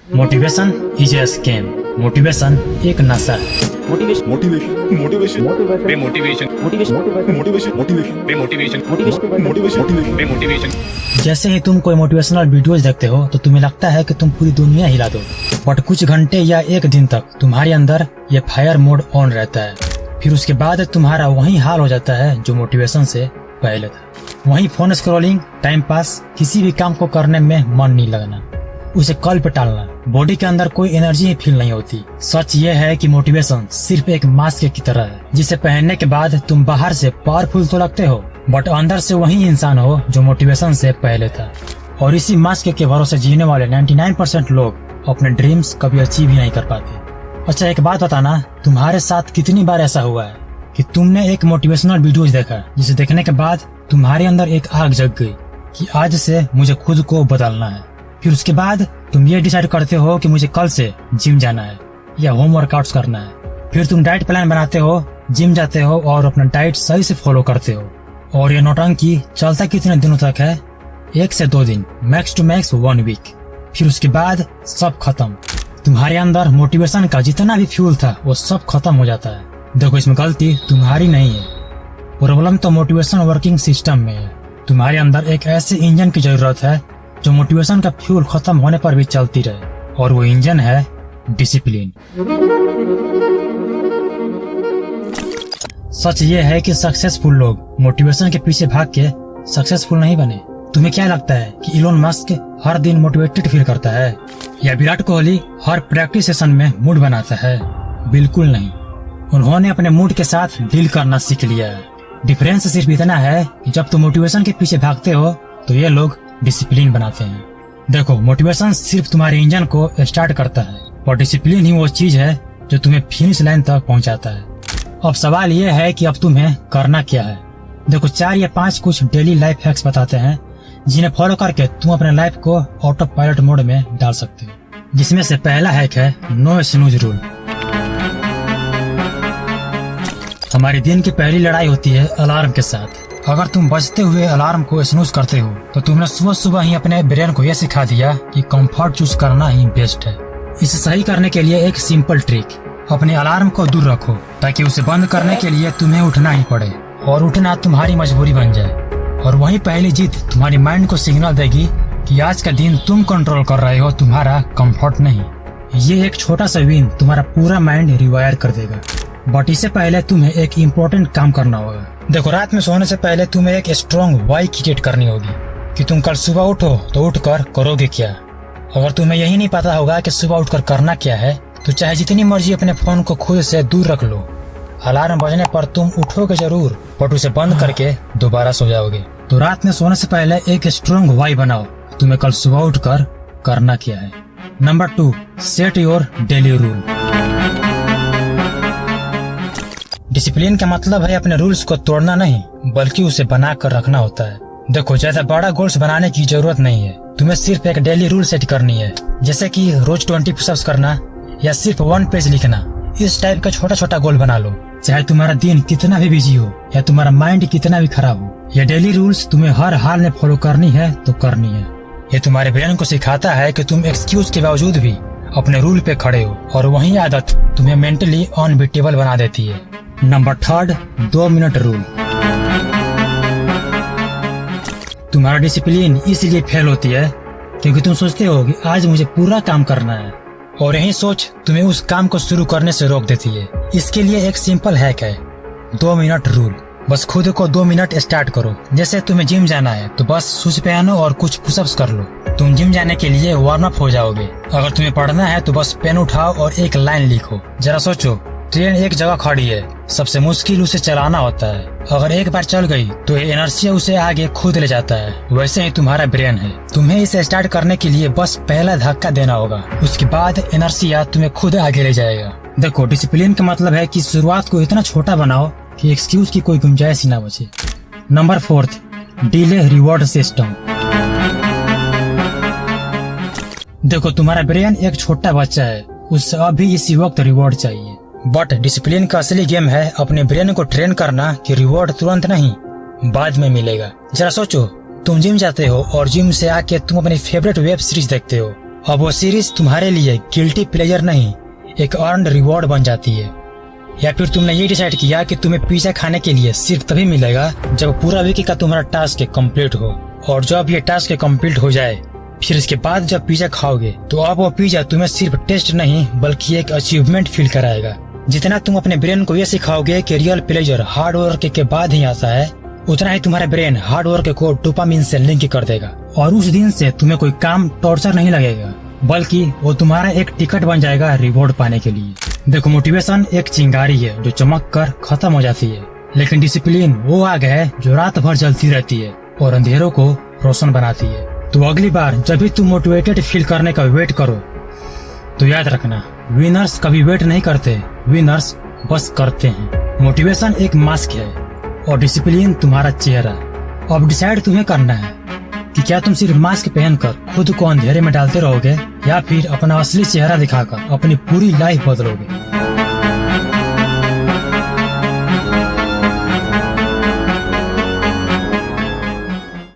Motivation is a scam. Motivation एक नशा है। जैसे ही तुम कोई मोटिवेशनल वीडियोज देखते हो तो तुम्हें लगता है कि तुम पूरी दुनिया हिला दो, बट कुछ घंटे या एक दिन तक तुम्हारे अंदर ये फायर मोड ऑन रहता है। फिर उसके बाद तुम्हारा वही हाल हो जाता है जो मोटिवेशन से पहले था। वही फोन स्क्रॉलिंग, टाइम पास, किसी भी काम को करने में मन नहीं लगना, उसे कल पे टालना, बॉडी के अंदर कोई एनर्जी ही फील नहीं होती। सच ये है कि मोटिवेशन सिर्फ एक मास्क की तरह है, जिसे पहनने के बाद तुम बाहर से पावरफुल तो लगते हो, बट अंदर से वही इंसान हो जो मोटिवेशन से पहले था। और इसी मास्क के भरोसे जीने वाले 99% लोग अपने ड्रीम्स कभी अचीव ही नहीं कर पाते। अच्छा, एक बात बताना, तुम्हारे साथ कितनी बार ऐसा हुआ है कि तुमने एक मोटिवेशनल वीडियोज देखा, जिसे देखने के बाद तुम्हारे अंदर एक आग जग गई कि आज से मुझे खुद को बदलना है। फिर उसके बाद तुम ये डिसाइड करते हो कि मुझे कल से जिम जाना है या होम वर्कआउट्स करना है। फिर तुम डाइट प्लान बनाते हो, जिम जाते हो और अपना डाइट सही से फॉलो करते हो। और ये नौटंकी चलता कितने दिनों तक है? 1 से 2 दिन, मैक्स टू मैक्स 1 वीक। फिर उसके बाद सब खत्म। तुम्हारे अंदर मोटिवेशन का जितना भी फ्यूल था वो सब खत्म हो जाता है। देखो, इसमें गलती तुम्हारी नहीं है, प्रॉब्लम तो मोटिवेशन वर्किंग सिस्टम में है। तुम्हारे अंदर एक ऐसे इंजन की जरूरत है जो मोटिवेशन का फ्यूल खत्म होने पर भी चलती रहे, और वो इंजन है डिसिप्लिन। सच ये है कि सक्सेसफुल लोग मोटिवेशन के पीछे भाग के सक्सेसफुल नहीं बने। तुम्हें क्या लगता है कि इलोन मस्क हर दिन मोटिवेटेड फील करता है, या विराट कोहली हर प्रैक्टिस सेशन में मूड बनाता है? बिल्कुल नहीं। उन्होंने अपने मूड के साथ डील करना सीख लिया है। डिफरेंस सिर्फ इतना है कि जब तुम मोटिवेशन के पीछे भागते हो तो ये लोग डिसिप्लिन बनाते हैं। देखो, मोटिवेशन सिर्फ तुम्हारे इंजन को स्टार्ट करता है, और डिसिप्लिन ही वो चीज है जो तुम्हें फिनिश लाइन तक पहुंचाता है। अब सवाल ये है कि अब तुम्हें करना क्या है। देखो, 4 या 5 कुछ डेली लाइफ हैक्स बताते हैं, जिन्हें फॉलो करके तुम अपने लाइफ को ऑटो पायलट मोड में डाल सकते हो। जिसमें से पहला हैक है नो स्नूज रूल। हमारी दिन की पहली लड़ाई होती है अलार्म के साथ। अगर तुम बजते हुए अलार्म को स्नूज करते हो तो तुमने सुबह सुबह ही अपने ब्रेन को यह सिखा दिया कि कंफर्ट चूज करना ही बेस्ट है। इसे सही करने के लिए एक सिंपल ट्रिक, अपने अलार्म को दूर रखो ताकि उसे बंद करने के लिए तुम्हें उठना ही पड़े, और उठना तुम्हारी मजबूरी बन जाए। और वही पहली जीत तुम्हारी माइंड को सिग्नल देगी कि आज का दिन तुम कंट्रोल कर रहे हो, तुम्हारा कंफर्ट नहीं। ये एक छोटा सा विन तुम्हारा पूरा माइंड रिवायर कर देगा। बट इससे पहले तुम्हें एक इम्पोर्टेंट काम करना होगा। देखो, रात में सोने से पहले तुम्हें एक स्ट्रॉन्ग वाई क्रिएट करनी होगी कि तुम कल सुबह उठो तो उठकर करोगे क्या। अगर तुम्हें यही नहीं पता होगा कि सुबह उठकर करना क्या है, तो चाहे जितनी मर्जी अपने फोन को खुद से दूर रख लो, अलार्म बजने पर तुम उठोगे जरूर, बट उसे बंद करके दोबारा सो जाओगे। तो रात में सोने से पहले एक स्ट्रॉन्ग वाई बनाओ, तुम्हें कल सुबह उठकर करना क्या है। Number 2, set your daily rule. Discipline का मतलब है अपने रूल्स को तोड़ना नहीं, बल्कि उसे बना कर रखना होता है। देखो, ज्यादा बड़ा गोल्स बनाने की जरूरत नहीं है, तुम्हें सिर्फ एक डेली रूल सेट करनी है, जैसे कि रोज 20 पुशअप्स करना या सिर्फ 1 पेज लिखना। इस टाइप का छोटा छोटा गोल बना लो, चाहे तुम्हारा दिन कितना भी बिजी हो या तुम्हारा माइंड कितना भी खराब हो। ये डेली रूल्स तुम्हें हर हाल में फॉलो करनी है तो करनी है। ये तुम्हारे ब्रेन को सिखाता है कि तुम एक्सक्यूज के बावजूद भी अपने रूल पे खड़े हो, और वही आदत तुम्हें मेंटली अनबीटेबल बना देती है। Number 3, 2 minute rule. तुम्हारा डिसिप्लिन इसलिए फेल होती है क्योंकि तुम सोचते हो कि आज मुझे पूरा काम करना है, और यही सोच तुम्हें उस काम को शुरू करने से रोक देती है। इसके लिए एक सिंपल हैक है 2 मिनट रूल। बस खुद को 2 मिनट स्टार्ट करो। जैसे तुम्हें जिम जाना है तो बस शूज पहनो और कुछ पुशअप्स कर लो, तुम जिम जाने के लिए वार्म अप हो जाओगे। अगर तुम्हें पढ़ना है तो बस पेन उठाओ और एक लाइन लिखो। जरा सोचो, ट्रेन एक जगह खड़ी है, सबसे मुश्किल उसे चलाना होता है। अगर एक बार चल गई तो ये इनर्शिया उसे आगे खुद ले जाता है। वैसे ही तुम्हारा ब्रेन है, तुम्हें इसे स्टार्ट करने के लिए बस पहला धक्का देना होगा, उसके बाद इनर्शिया तुम्हें खुद आगे ले जाएगा। देखो, डिसिप्लिन का मतलब है कि शुरुआत को इतना छोटा बनाओ कि एक्सक्यूज की कोई गुंजाइश ही ना बचे। Number 4, delay reward system. देखो, तुम्हारा ब्रेन एक छोटा बच्चा है, उससे अभी इसी वक्त रिवॉर्ड चाहिए। बट डिसिप्लिन का असली गेम है अपने ब्रेन को ट्रेन करना कि रिवॉर्ड तुरंत नहीं, बाद में मिलेगा। जरा सोचो, तुम जिम जाते हो और जिम से आके तुम अपनी फेवरेट वेब सीरीज देखते हो, अब वो सीरीज तुम्हारे लिए गिल्टी प्लेजर नहीं, एक अर्न्ड रिवॉर्ड बन जाती है। या फिर तुमने ये डिसाइड किया कि तुम्हें पिज्जा खाने के लिए सिर्फ तभी मिलेगा जब पूरा वीक का तुम्हारा टास्क कंप्लीट हो, और जब ये टास्क कंप्लीट हो जाए फिर इसके बाद जब पिज्जा खाओगे तो अब वो पिज्जा तुम्हें सिर्फ टेस्ट नहीं बल्कि एक अचीवमेंट फील कराएगा। जितना तुम अपने ब्रेन को ये सिखाओगे कि रियल प्लेजर हार्ड वर्क के बाद ही आता है, उतना ही तुम्हारा ब्रेन हार्ड वर्क को डोपामिन से लिंक कर देगा, और उस दिन से तुम्हें कोई काम टॉर्चर नहीं लगेगा बल्कि वो तुम्हारा एक टिकट बन जाएगा रिवॉर्ड पाने के लिए। देखो, मोटिवेशन एक चिंगारी है जो चमक कर खत्म हो जाती है, लेकिन डिसिप्लिन वो आग है जो रात भर जलती रहती है और अंधेरों को रोशन बनाती है। तो अगली बार जब भी तुम मोटिवेटेड फील करने का वेट करो तो याद रखना, विनर्स कभी वेट नहीं करते, विनर्स बस करते हैं। मोटिवेशन एक मास्क है और डिसिप्लिन तुम्हारा चेहरा। अब डिसाइड तुम्हें करना है कि क्या तुम सिर्फ मास्क पहनकर खुद को अंधेरे में डालते रहोगे या फिर अपना असली चेहरा दिखाकर अपनी पूरी लाइफ बदलोगे।